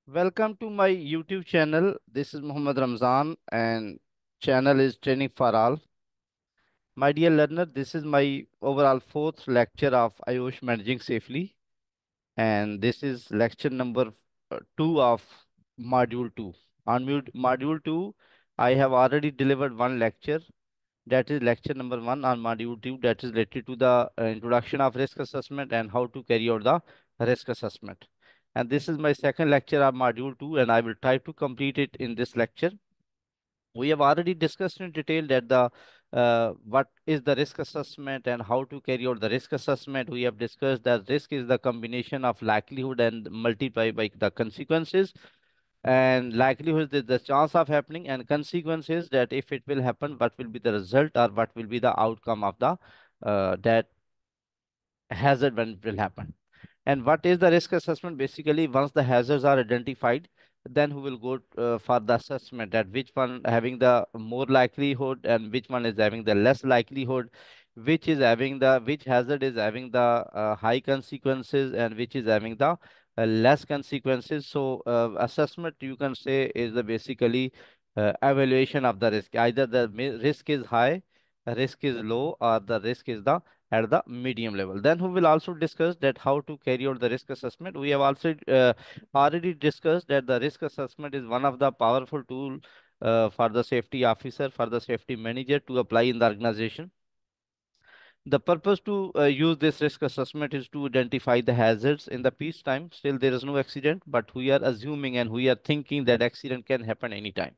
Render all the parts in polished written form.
Welcome to my YouTube channel. This is Muhammad Ramzan and channel is Training for All. My dear learner, this is my overall fourth lecture of Iosh Managing Safely, and this is lecture number 2 of module 2. On module 2, I have already delivered one lecture, that is lecture number 1 on module 2, that is related to the introduction of risk assessment and how to carry out the risk assessment. And this is my second lecture of module 2, and I will try to complete it in this lecture. We have already discussed in detail that the what is the risk assessment and how to carry out the risk assessment. We have discussed that risk is the combination of likelihood and multiplied by the consequences, and likelihood is the chance of happening, and consequences that if it will happen, what will be the result or what will be the outcome of the that hazard when it will happen. And what is the risk assessment? Basically, once the hazards are identified, then we will go for the assessment that which one having the more likelihood and which one is having the less likelihood, which hazard is having the high consequences and which is having the less consequences. So assessment, you can say, is the basically evaluation of the risk. Either the risk is high, risk is low, or the risk is the at the medium level. Then we will also discuss that how to carry out the risk assessment. We have also already discussed that the risk assessment is one of the powerful tool for the safety officer, for the safety manager to apply in the organization. The purpose to use this risk assessment is to identify the hazards in the peacetime. Still, there is no accident, but we are assuming and we are thinking that accident can happen anytime.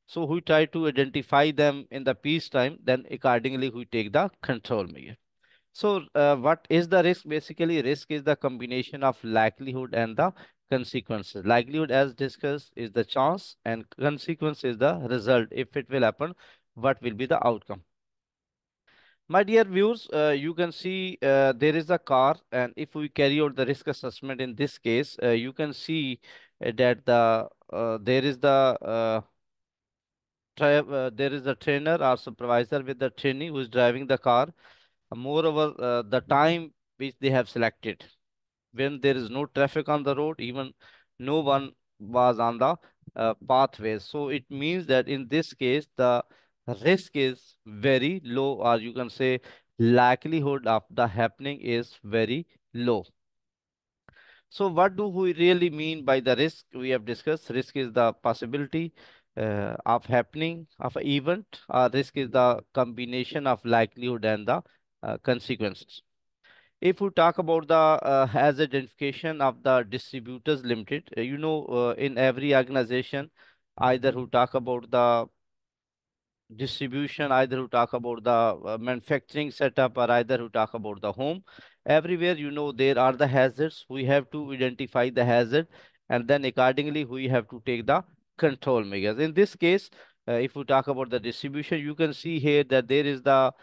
So we try to identify them in the peacetime. Then accordingly, we take the control measure. So, what is the risk? Basically, risk is the combination of likelihood and the consequences. Likelihood, as discussed, is the chance, and consequence is the result. If it will happen, what will be the outcome? My dear viewers, you can see there is a car, and if we carry out the risk assessment in this case, you can see that there is there is a trainer or supervisor with the trainee who is driving the car. Moreover, the time which they have selected when there is no traffic on the road, even no one was on the pathways. So it means that in this case, the risk is very low, or you can say likelihood of the happening is very low. So what do we really mean by the risk? We have discussed risk is the possibility of happening of an event. Risk is the combination of likelihood and the consequences. If we talk about the hazard identification of the distributors limited, in every organization, either who talk about the distribution, either who talk about the manufacturing setup, or either who talk about the home, everywhere, there are the hazards. We have to identify the hazard, and then accordingly we have to take the control measures. In this case, if we talk about the distribution, you can see here that there is the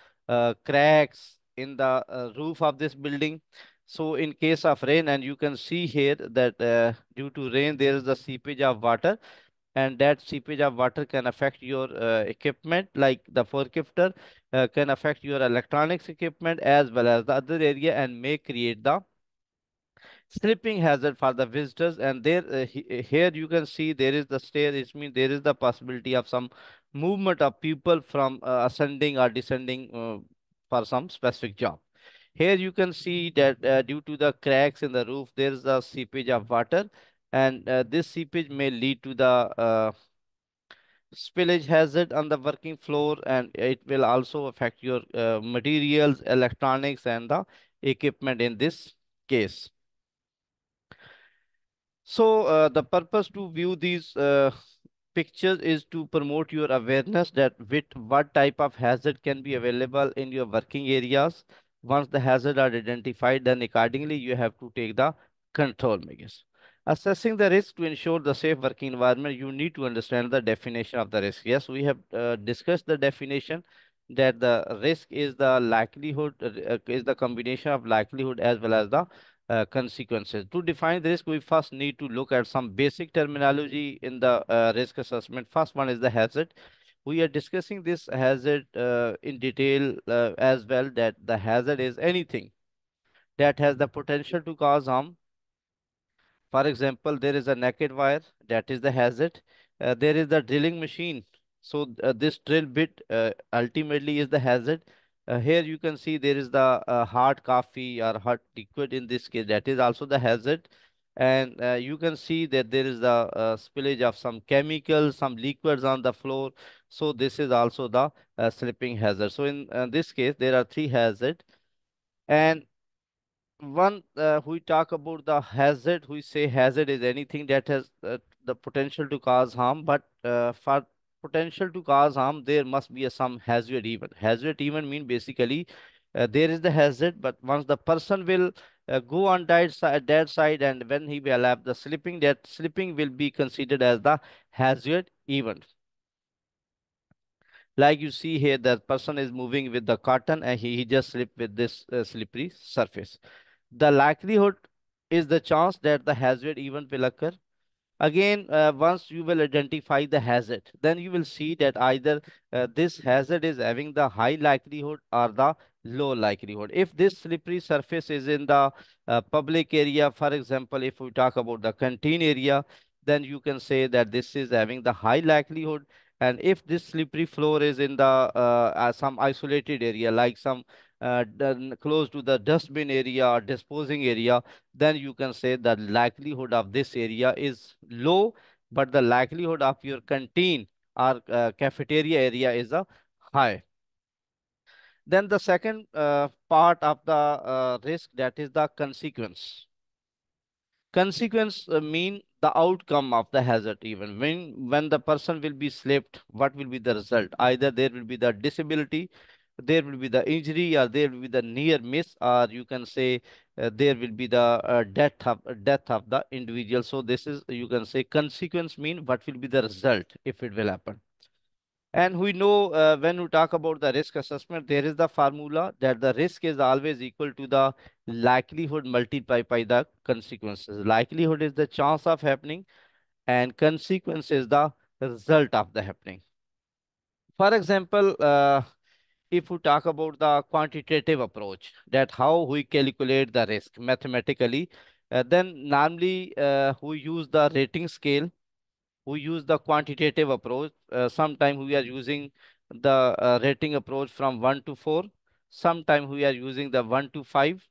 cracks in the roof of this building. So in case of rain, and you can see here that due to rain there is the seepage of water, and that seepage of water can affect your equipment like the forklifter, can affect your electronics equipment as well as the other area, and may create the slipping hazard for the visitors. And there here you can see there is the stair. It means there is the possibility of some movement of people from ascending or descending for some specific job. Here you can see that due to the cracks in the roof, there is a seepage of water, and this seepage may lead to the spillage hazard on the working floor, and it will also affect your materials, electronics, and the equipment in this case. So the purpose to view these pictures is to promote your awareness that with what type of hazard can be available in your working areas. Once the hazard are identified, then accordingly you have to take the control measures. Assessing the risk to ensure the safe working environment, you need to understand the definition of the risk. Yes, we have discussed the definition that the risk is the likelihood, is the combination of likelihood as well as the consequences. To define the risk, we first need to look at some basic terminology in the risk assessment. First one is the hazard. We are discussing this hazard in detail as well, that the hazard is anything that has the potential to cause harm. For example, there is a naked wire, that is the hazard. There is the drilling machine. So this drill bit ultimately is the hazard. Here you can see there is the hard coffee or hot liquid in this case, that is also the hazard. And you can see that there is the spillage of some chemicals, some liquids on the floor. So this is also the slipping hazard. So in this case, there are three hazards. And one we talk about the hazard, we say hazard is anything that has the potential to cause harm, but for potential to cause harm there must be some hazard event. Hazard event mean basically there is the hazard, but once the person will go on that side, and when he will have the slipping, that slipping will be considered as the hazard event. Like you see here, the person is moving with the cotton and he just slipped with this slippery surface. The likelihood is the chance that the hazard event will occur. Again, once you will identify the hazard, then you will see that either this hazard is having the high likelihood or the low likelihood. If this slippery surface is in the public area, for example, if we talk about the canteen area, then you can say that this is having the high likelihood. And if this slippery floor is in the some isolated area, like some close to the dustbin area or disposing area, then you can say the likelihood of this area is low, but the likelihood of your canteen or cafeteria area is a high. Then the second part of the risk, that is the consequence. Consequence mean the outcome of the hazard. Even when the person will be slipped, what will be the result? Either there will be the disability, there will be the injury, or there will be the near miss, or you can say there will be the death of the individual. So this is, you can say, consequence mean what will be the result if it will happen. And we know when we talk about the risk assessment, there is the formula that the risk is always equal to the likelihood multiplied by the consequences. Likelihood is the chance of happening, and consequence is the result of the happening. For example, if we talk about the quantitative approach, that how we calculate the risk mathematically, then normally we use the rating scale, we use the quantitative approach. Sometimes we are using the rating approach from 1 to 4. Sometimes we are using the 1 to 5.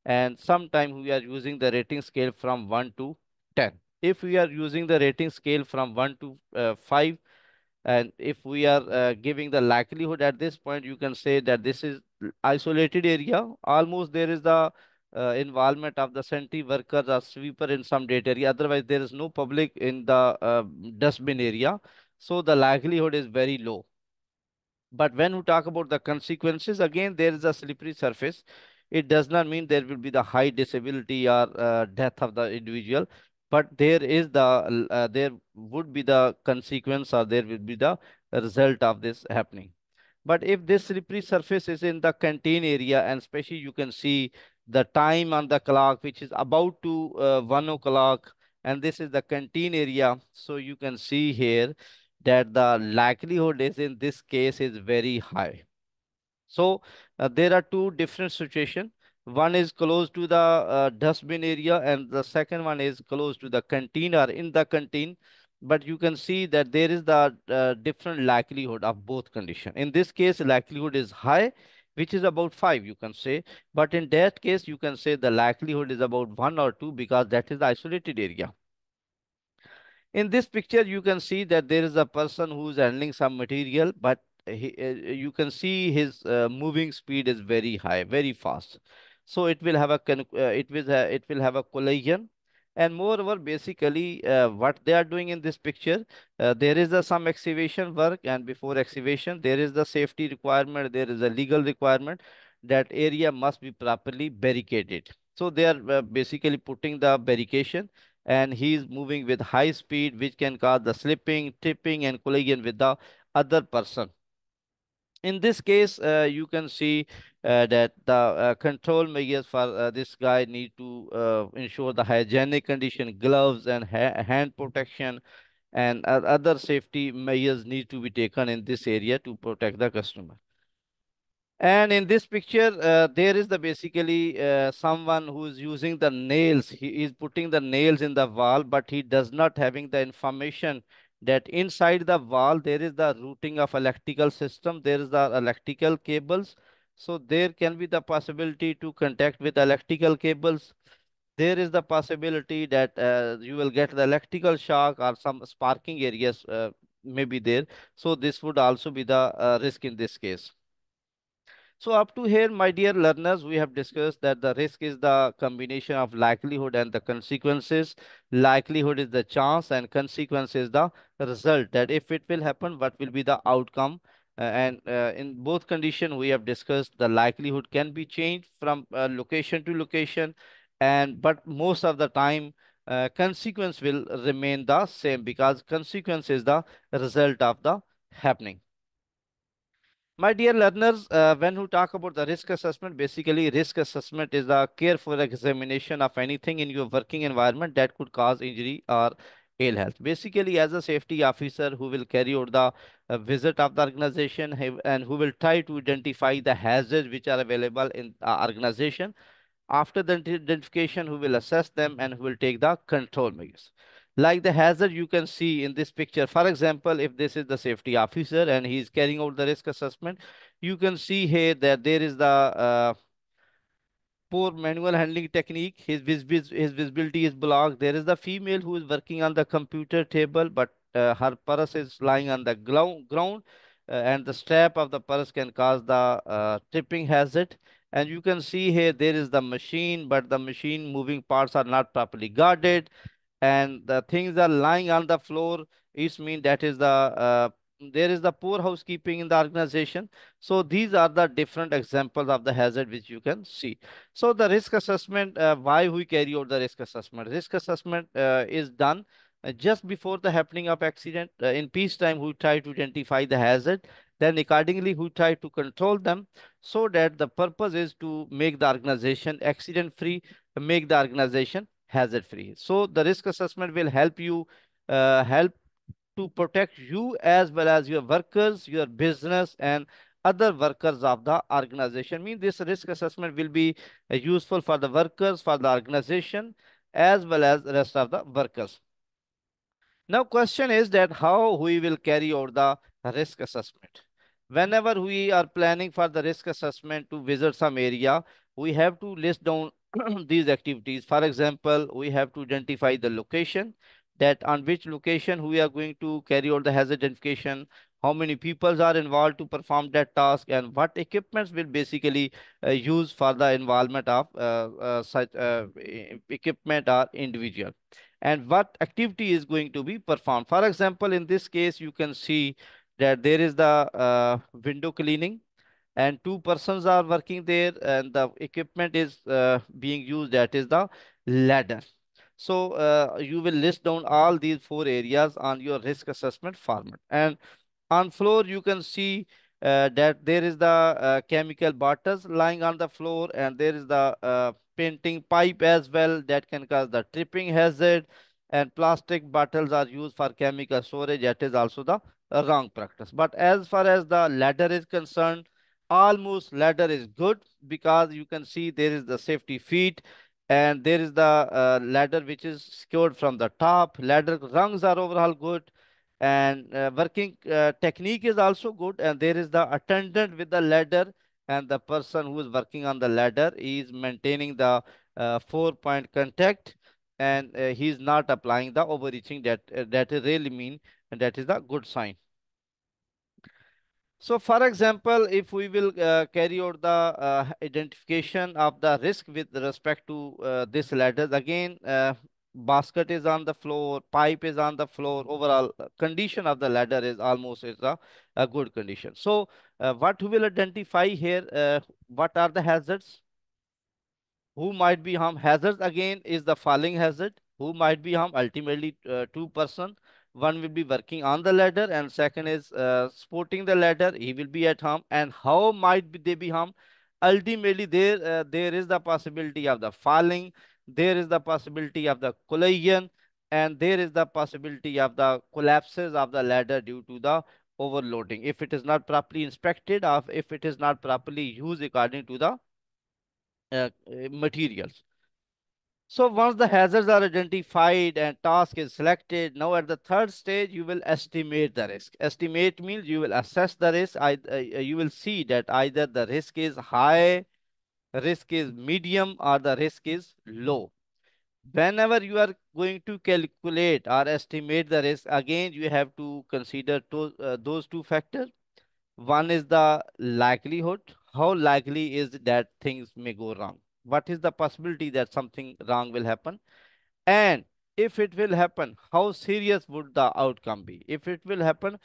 And sometimes we are using the rating scale from 1 to 10. If we are using the rating scale from 1 to 5, and if we are giving the likelihood at this point, you can say that this is isolated area. Almost there is the involvement of the sentry workers or sweeper in some data area. Otherwise, there is no public in the dustbin area. So the likelihood is very low. But when we talk about the consequences, again, there is a slippery surface. It does not mean there will be the high disability or death of the individual, but there would be the consequence, or there will be the result of this happening. But if this slippery surface is in the canteen area, and especially you can see the time on the clock, which is about to 1 o'clock, and this is the canteen area, so you can see here that the likelihood is in this case is very high. So there are two different situations. One is close to the dustbin area, and the second one is close to the canteen or in the canteen. But you can see that there is the different likelihood of both condition. In this case, likelihood is high, which is about 5, you can say. But in that case, you can say the likelihood is about 1 or 2, because that is the isolated area. In this picture, you can see that there is a person who is handling some material, but you can see his moving speed is very high, very fast. So it will have it will have a collision. And moreover, basically, what they are doing in this picture, there is some excavation work, and before excavation, there is the safety requirement, there is a legal requirement that area must be properly barricaded. So they are basically putting the barricade, and he is moving with high speed, which can cause the slipping, tripping, and collision with the other person. In this case, you can see that the control measures for this guy need to ensure the hygienic condition, gloves and hand protection, and other safety measures need to be taken in this area to protect the customer. And in this picture, there is the basically someone who is using the nails. He is putting the nails in the wall, but he does not having the information that inside the wall there is the routing of electrical system. There is the electrical cables. So there can be the possibility to contact with electrical cables. There is the possibility that you will get the electrical shock or some sparking areas may be there. So this would also be the risk in this case. So up to here, my dear learners, we have discussed that the risk is the combination of likelihood and the consequences. Likelihood is the chance and consequence is the result, that if it will happen, what will be the outcome. And in both conditions, we have discussed the likelihood can be changed from location to location, and but most of the time, consequence will remain the same because consequence is the result of the happening. My dear learners, when we talk about the risk assessment, basically risk assessment is a careful examination of anything in your working environment that could cause injury or ill health. Basically, as a safety officer who will carry out the visit of the organization and who will try to identify the hazards which are available in the organization. After the identification, who will assess them and who will take the control measures. Like the hazard you can see in this picture. For example, if this is the safety officer and he is carrying out the risk assessment, you can see here that there is the poor manual handling technique. His visibility is blocked. There is the female who is working on the computer table, but her purse is lying on the ground, and the strap of the purse can cause the tripping hazard. And you can see here there is the machine, but the machine moving parts are not properly guarded, and the things are lying on the floor. It means that is the there is the poor housekeeping in the organization. So these are the different examples of the hazard which you can see. So the risk assessment, why we carry out the risk assessment? Risk assessment is done just before the happening of accident. In peacetime, we try to identify the hazard. Then accordingly, we try to control them, so that the purpose is to make the organization accident free, make the organization hazard free. So the risk assessment will help you help to protect you as well as your workers, your business, and other workers of the organization. Mean this risk assessment will be useful for the workers, for the organization, as well as the rest of the workers. Now, question is that how we will carry out the risk assessment. Whenever we are planning for the risk assessment to visit some area, we have to list down these activities. For example, we have to identify the location, that on which location we are going to carry out the hazard identification, how many people are involved to perform that task, and what equipments will basically use for the involvement of such equipment or individual, and what activity is going to be performed. For example, in this case, you can see that there is the window cleaning and two persons are working there, and the equipment is being used, that is the ladder. So you will list down all these four areas on your risk assessment format. And on floor, you can see that there is the chemical bottles lying on the floor, and there is the painting pipe as well that can cause the tripping hazard. And plastic bottles are used for chemical storage. That is also the wrong practice. But as far as the ladder is concerned, almost ladder is good, because you can see there is the safety feet, and there is the ladder which is secured from the top. Ladder rungs are overall good, and working technique is also good, and there is the attendant with the ladder, and the person who is working on the ladder is maintaining the 4 point contact, and he is not applying the overreaching. That really mean, and that is the good sign. So, for example, if we will carry out the identification of the risk with respect to this ladder, again, basket is on the floor, pipe is on the floor. Overall condition of the ladder is almost is a good condition. So, what we will identify here? What are the hazards? Who might be harmed? Hazards again is the falling hazard. Who might be harmed? Ultimately, two-person. One will be working on the ladder, and second is supporting the ladder. He will be at harm. And how might they be harmed? Ultimately, there is the possibility of the falling. There is the possibility of the collision, and there is the possibility of the collapses of the ladder due to the overloading, if it is not properly inspected, or if it is not properly used according to the materials. So once the hazards are identified and task is selected, now at the third stage, you will estimate the risk. Estimate means you will assess the risk. You will see that either the risk is high, risk is medium, or the risk is low. Whenever you are going to calculate or estimate the risk, again, you have to consider those two factors. One is the likelihood. How likely is that things may go wrong? What is the possibility that something wrong will happen? And if it will happen, how serious would the outcome be? If it will happen,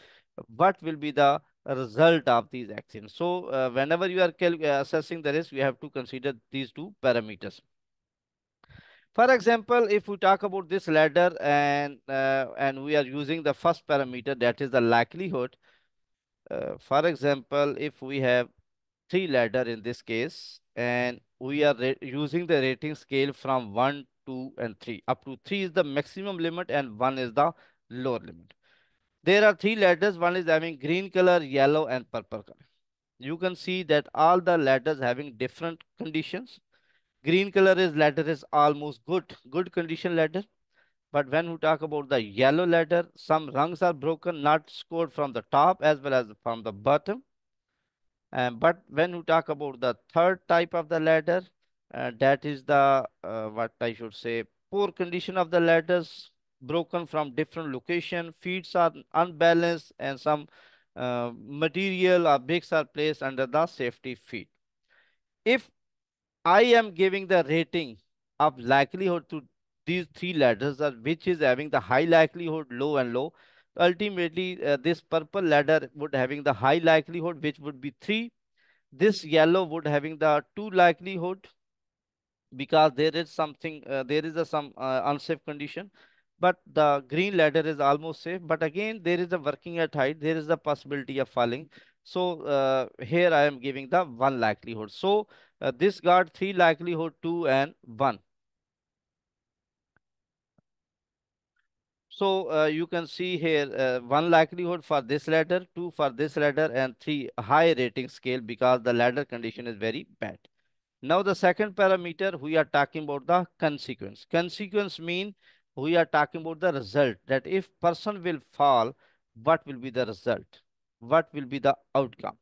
what will be the result of these actions? So, whenever you are assessing the risk, you have to consider these two parameters. For example, if we talk about this ladder and we are using the first parameter, that is the likelihood. For example, if we have three ladder in this case, and we are using the rating scale from 1, 2, and 3. Up to 3 is the maximum limit and 1 is the lower limit. There are three ladders. One is having green color, yellow, and purple color. You can see that all the ladders having different conditions. Green color is ladder is almost good condition ladder. But when we talk about the yellow ladder, some rungs are broken, not scored from the top as well as from the bottom. But when we talk about the third type of the ladder, that is the what I should say, poor condition of the ladders, broken from different location, feet are unbalanced, and some material or bricks are placed under the safety feet. If I am giving the rating of likelihood to these three ladders, which is having the high likelihood, low, and low. Ultimately, this purple ladder would having the high likelihood, which would be 3. This yellow would having the 2 likelihood, because there is something, there is a some unsafe condition. But the green ladder is almost safe. But again, there is a working at height. There is a possibility of falling. So here I am giving the 1 likelihood. So this got 3 likelihood, 2 and 1. So you can see here 1 likelihood for this ladder, 2 for this ladder, and 3 high rating scale because the ladder condition is very bad. Now the second parameter, we are talking about the consequence. Consequence mean we are talking about the result, that if person will fall, what will be the result? What will be the outcome?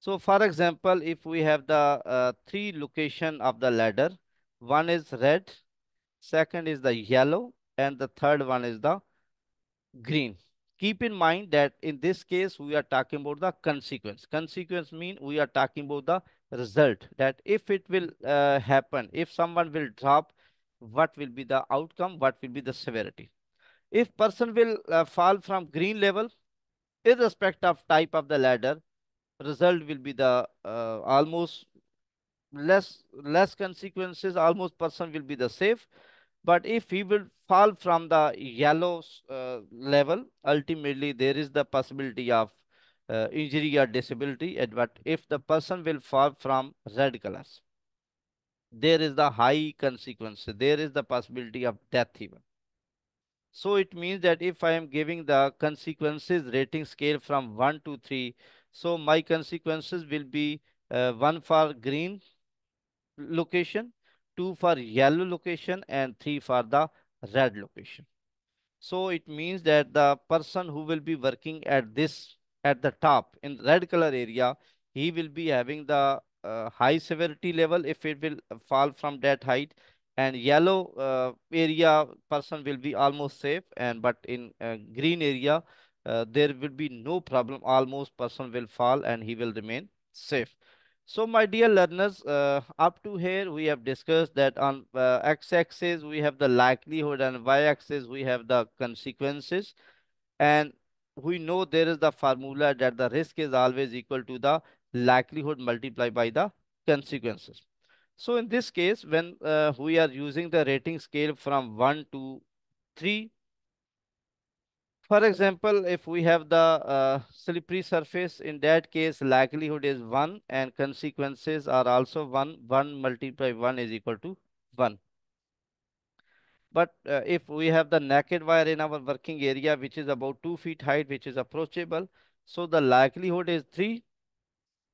So for example, if we have the three location of the ladder, one is red, second is the yellow, and the third one is the green. Keep in mind that in this case, we are talking about the consequence. Consequence mean we are talking about the result, that if it will happen, if someone will drop, what will be the outcome, what will be the severity. If person will fall from green level, irrespective of type of the ladder, result will be the almost less consequences, almost person will be the safe. But if he will fall from the yellow level, ultimately there is the possibility of injury or disability. But if the person will fall from red colors, there is the high consequence, there is the possibility of death even. So it means that if I am giving the consequences rating scale from 1 to 3, so my consequences will be 1 for green location, 2 for yellow location, and 3 for the red location. So it means that the person who will be working at this, at the top in red color area, he will be having the high severity level if it will fall from that height. And yellow area person will be almost safe. And but in green area, there will be no problem. Almost person will fall and he will remain safe. So, my dear learners, up to here we have discussed that on x-axis we have the likelihood and y-axis we have the consequences. And we know there is the formula that the risk is always equal to the likelihood multiplied by the consequences. So, in this case, when we are using the rating scale from 1 to 3, for example, if we have the slippery surface, in that case, likelihood is 1 and consequences are also 1. 1 multiplied by 1 is equal to 1. But if we have the naked wire in our working area, which is about 2 feet height, which is approachable, so the likelihood is 3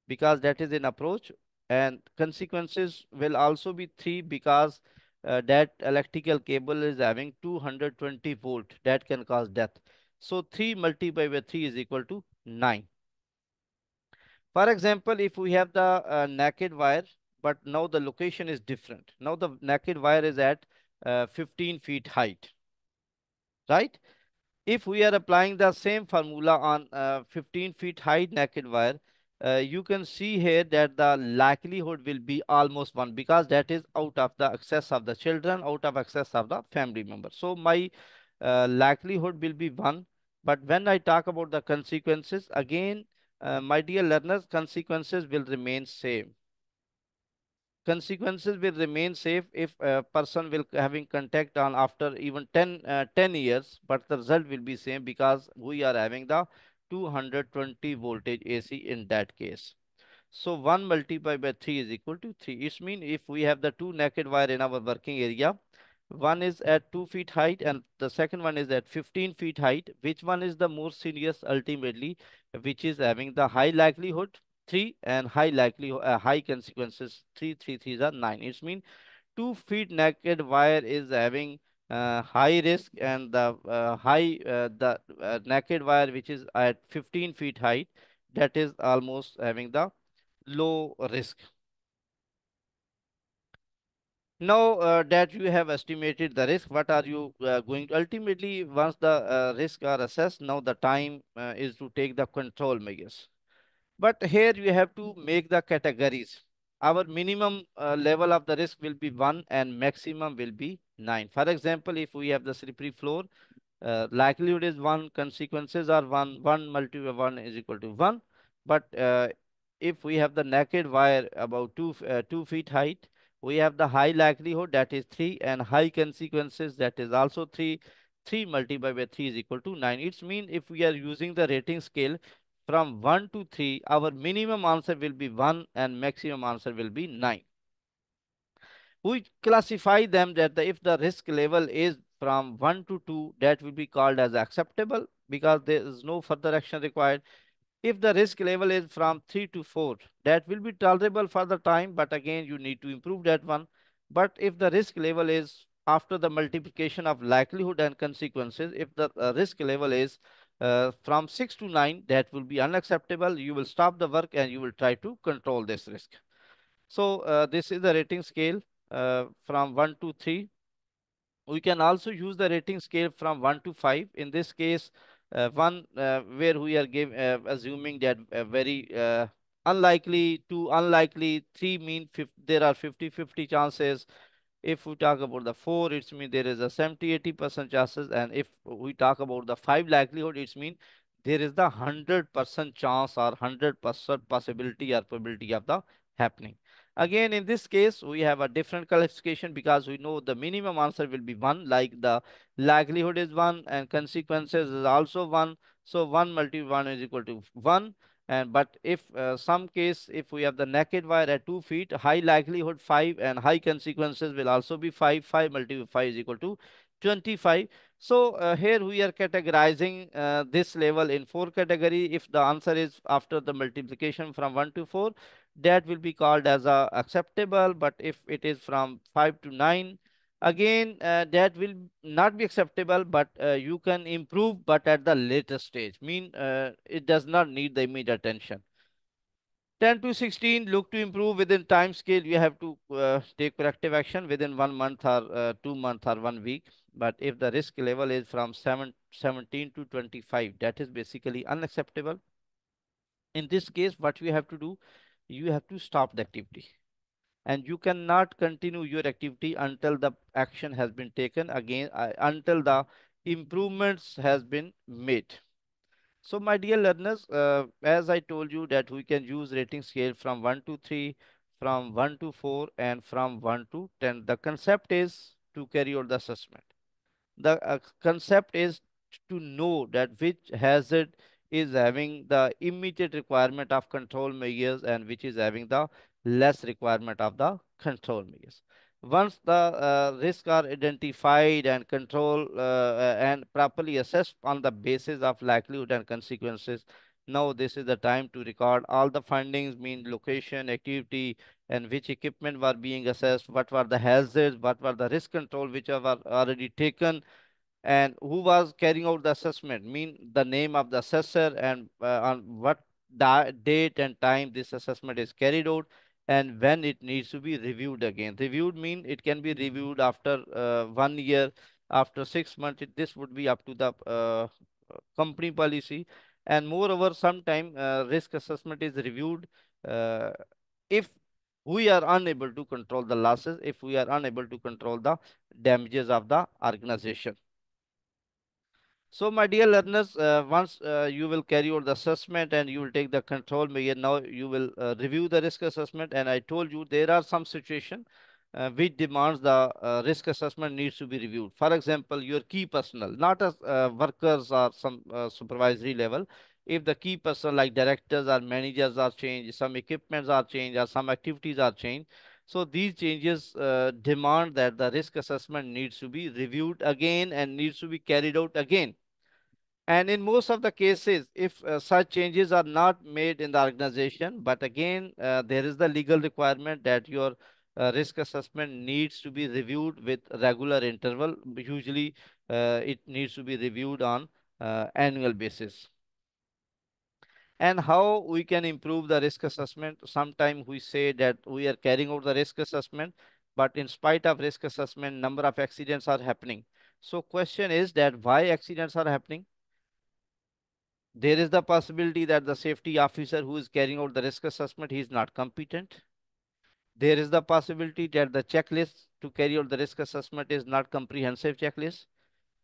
because that is in approach, and consequences will also be 3 because that electrical cable is having 220 volt that can cause death. So 3 multiplied by 3 is equal to 9. For example, if we have the naked wire, but now the location is different. Now the naked wire is at 15 feet height, right? If we are applying the same formula on 15 feet height naked wire, you can see here that the likelihood will be almost 1 because that is out of the access of the children, out of access of the family member. So my likelihood will be 1. But when I talk about the consequences, again, my dear learners, consequences will remain same. Consequences will remain safe if a person will having contact on after even 10 years, but the result will be same because we are having the 220 voltage AC in that case. So 1 multiplied by 3 is equal to 3. It means if we have the two naked wire in our working area, one is at 2 feet height and the second one is at 15 feet height. Which one is the more serious ultimately, which is having the high likelihood 3 and high likelihood, high consequences 3, 3, 3 are 9. It means 2 feet naked wire is having high risk, and the naked wire which is at 15 feet height, that is almost having the low risk. Now that you have estimated the risk, what are you going to ultimately, once the risk are assessed, now the time is to take the control measures. But here you have to make the categories. Our minimum level of the risk will be 1 and maximum will be 9. For example, if we have the slippery floor, likelihood is 1, consequences are 1, 1 multiplied by 1 is equal to 1. But if we have the naked wire about 2 feet height, we have the high likelihood that is 3 and high consequences that is also 3. 3 multiplied by 3 is equal to 9. It means if we are using the rating scale from 1 to 3, our minimum answer will be 1 and maximum answer will be 9. We classify them that if the risk level is from 1 to 2, that will be called as acceptable because there is no further action required. If the risk level is from 3 to 4, that will be tolerable for the time, but again you need to improve that one. But if the risk level is after the multiplication of likelihood and consequences, if the risk level is from 6 to 9, that will be unacceptable. You will stop the work and you will try to control this risk. So this is the rating scale from 1 to 3. We can also use the rating scale from 1 to 5. In this case, 1 where we are assuming that very unlikely, 2 unlikely, 3 mean there are 50-50 chances. If we talk about the 4, it means there is a 70-80% chances. And if we talk about the 5 likelihood, it means there is the 100% chance or 100% possibility or probability of the happening. Again, in this case, we have a different classification because we know the minimum answer will be 1, like the likelihood is 1 and consequences is also 1. So 1 multiplied 1 is equal to 1. And but if some case, if we have the naked wire at 2 feet, high likelihood 5 and high consequences will also be 5. 5 multiplied 5 is equal to 25. So here we are categorizing this level in 4 category. If the answer is after the multiplication from 1 to 4, that will be called as a acceptable. But if it is from 5 to 9, again that will not be acceptable, but you can improve, but at the later stage, mean it does not need the immediate attention. 10 to 16, look to improve within time scale. You have to take corrective action within 1 month or 2 months or 1 week. But if the risk level is from 17 to 25, that is basically unacceptable. In this case, what you have to do, you have to stop the activity, and you cannot continue your activity until the action has been taken again, until the improvements has been made. So my dear learners, as I told you that we can use rating scale from 1 to 3, from 1 to 4, and from 1 to 10. The concept is to carry out the assessment. The concept is to know that which hazard is having the immediate requirement of control measures and which is having the less requirement of the control measures. Once the risks are identified and control and properly assessed on the basis of likelihood and consequences, now this is the time to record all the findings, mean location, activity, and which equipment were being assessed, what were the hazards, what were the risk control which were already taken, and who was carrying out the assessment, mean the name of the assessor, and on what date and time this assessment is carried out, and when it needs to be reviewed again. Reviewed mean it can be reviewed after 1 year, after 6 months. This would be up to the company policy. And moreover, sometime risk assessment is reviewed uh, if we are unable to control the losses, if we are unable to control the damages of the organization. So, my dear learners, once you will carry out the assessment and you will take the control measure, now you will review the risk assessment. And I told you there are some situations which demands the risk assessment needs to be reviewed. For example, your key personnel, not as workers or some supervisory level. If the key personnel like directors or managers are changed, some equipments are changed, or some activities are changed. So these changes demand that the risk assessment needs to be reviewed again and needs to be carried out again. And in most of the cases, if such changes are not made in the organization, but again, there is the legal requirement that your risk assessment needs to be reviewed with regular interval. Usually, it needs to be reviewed on annual basis. And how we can improve the risk assessment? Sometimes we say that we are carrying out the risk assessment, but in spite of risk assessment, number of accidents are happening. So question is that why accidents are happening? There is the possibility that the safety officer who is carrying out the risk assessment, he is not competent. There is the possibility that the checklist to carry out the risk assessment is not comprehensive checklist.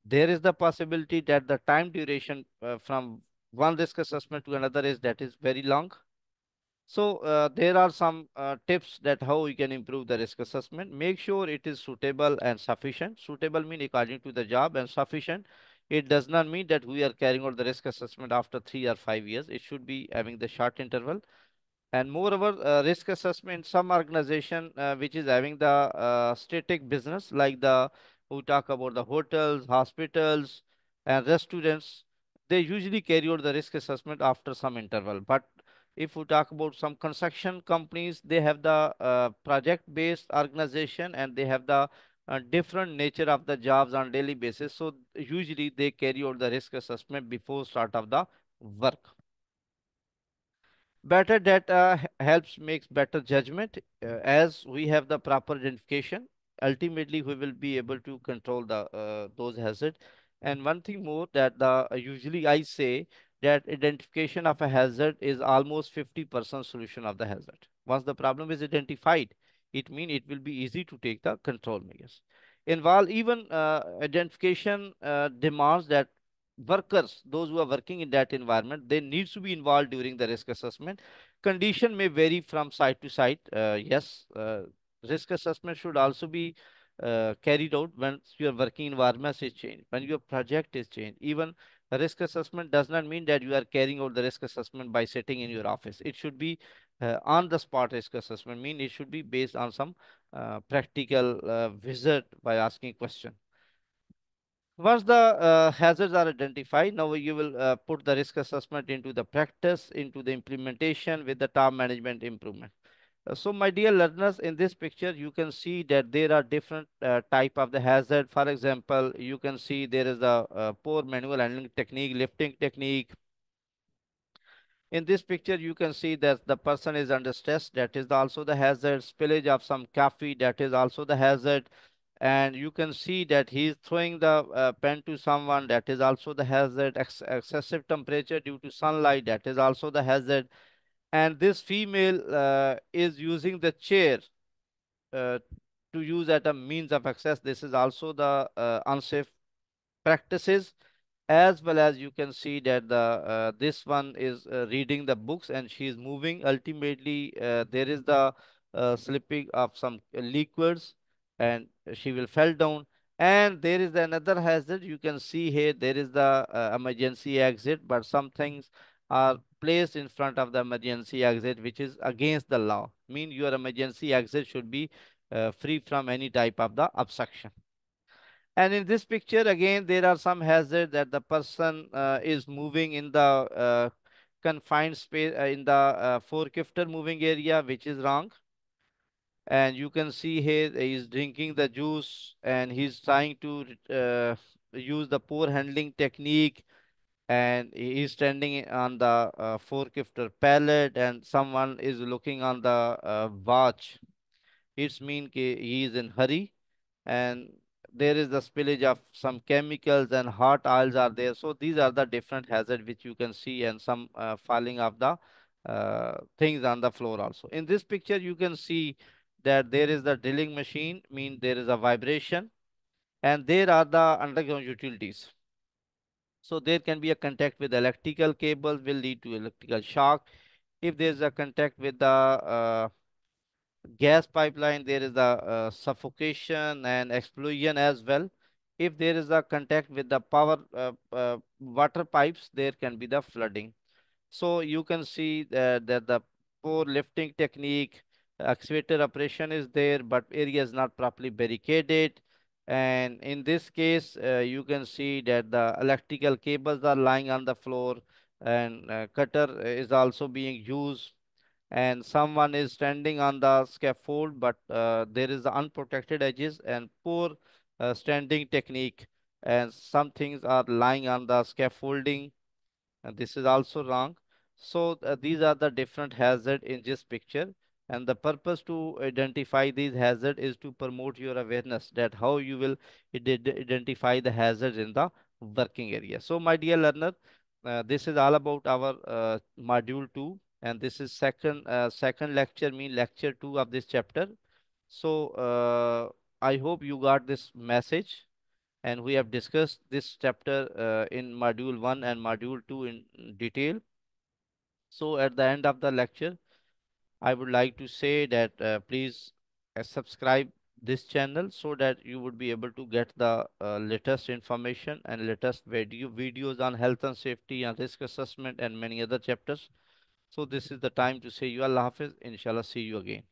There is the possibility that the time duration from one risk assessment to another is that is very long. So there are some tips that how we can improve the risk assessment. Make sure it is suitable and sufficient. Suitable mean according to the job, and sufficient. It does not mean that we are carrying out the risk assessment after 3 or 5 years. It should be having the short interval. And moreover, risk assessment, some organization which is having the static business, like the who talk about the hotels, hospitals, and restaurants, they usually carry out the risk assessment after some interval. But if we talk about some construction companies, they have the project-based organization, and they have the different nature of the jobs on daily basis. So usually they carry out the risk assessment before start of the work. Better data helps makes better judgment. As we have the proper identification, ultimately we will be able to control the those hazards. And one thing more, that the usually I say that identification of a hazard is almost 50% solution of the hazard. Once the problem is identified, it means it will be easy to take the control measures. Involve even identification demands that workers, those who are working in that environment, they need to be involved during the risk assessment. Condition may vary from site to site. Yes, risk assessment should also be carried out when your working environment is changed, when your project is changed. Even a risk assessment does not mean that you are carrying out the risk assessment by sitting in your office. It should be on the spot risk assessment, mean it should be based on some practical visit by asking question. Once the hazards are identified, now you will put the risk assessment into the practice, into the implementation with the top management improvement. So, my dear learners, in this picture, you can see that there are different type of the hazard. For example, you can see there is a, poor manual handling technique, lifting technique. In this picture, you can see that the person is under stress. That is also the hazard. Spillage of some coffee. That is also the hazard. And you can see that he is throwing the pen to someone. That is also the hazard. Excessive temperature due to sunlight. That is also the hazard. And this female is using the chair uh, to use at a means of access. This is also the unsafe practices. As well as you can see that the this one is reading the books and she is moving. Ultimately there is the slipping of some liquids, and she will fall down. And there is another hazard. You can see here there is the emergency exit, but some things are placed in front of the emergency exit which is against the law. Mean your emergency exit should be free from any type of the obstruction. And in this picture, again, there are some hazards that the person is moving in the confined space in the forklifter moving area, which is wrong. And you can see here he's drinking the juice and he's trying to use the poor handling technique, and he is standing on the forklifter pallet, and someone is looking on the watch. It's mean he is in hurry, and there is the spillage of some chemicals and hot oils are there. So these are the different hazards which you can see, and some falling of the things on the floor also. In this picture, you can see that there is the drilling machine, mean there is a vibration, and there are the underground utilities. So there can be a contact with electrical cables will lead to electrical shock. If there is a contact with the gas pipeline, there is a suffocation and explosion as well. If there is a contact with the power water pipes, there can be the flooding. So you can see that the poor lifting technique, excavator operation is there, but area is not properly barricaded. And in this case, you can see that the electrical cables are lying on the floor, and cutter is also being used, and someone is standing on the scaffold, but there is unprotected edges and poor standing technique, and some things are lying on the scaffolding, and this is also wrong. So these are the different hazard in this picture, and the purpose to identify these hazard is to promote your awareness that how you will identify the hazards in the working area. So my dear learner, this is all about our module 2, and this is second lecture, mean lecture 2 of this chapter. So I hope you got this message, and we have discussed this chapter in module 1 and module 2 in detail. So at the end of the lecture, I would like to say that please subscribe this channel so that you would be able to get the latest information and latest videos on health and safety and risk assessment and many other chapters. So this is the time to say you Allah Hafiz. Inshallah, see you again.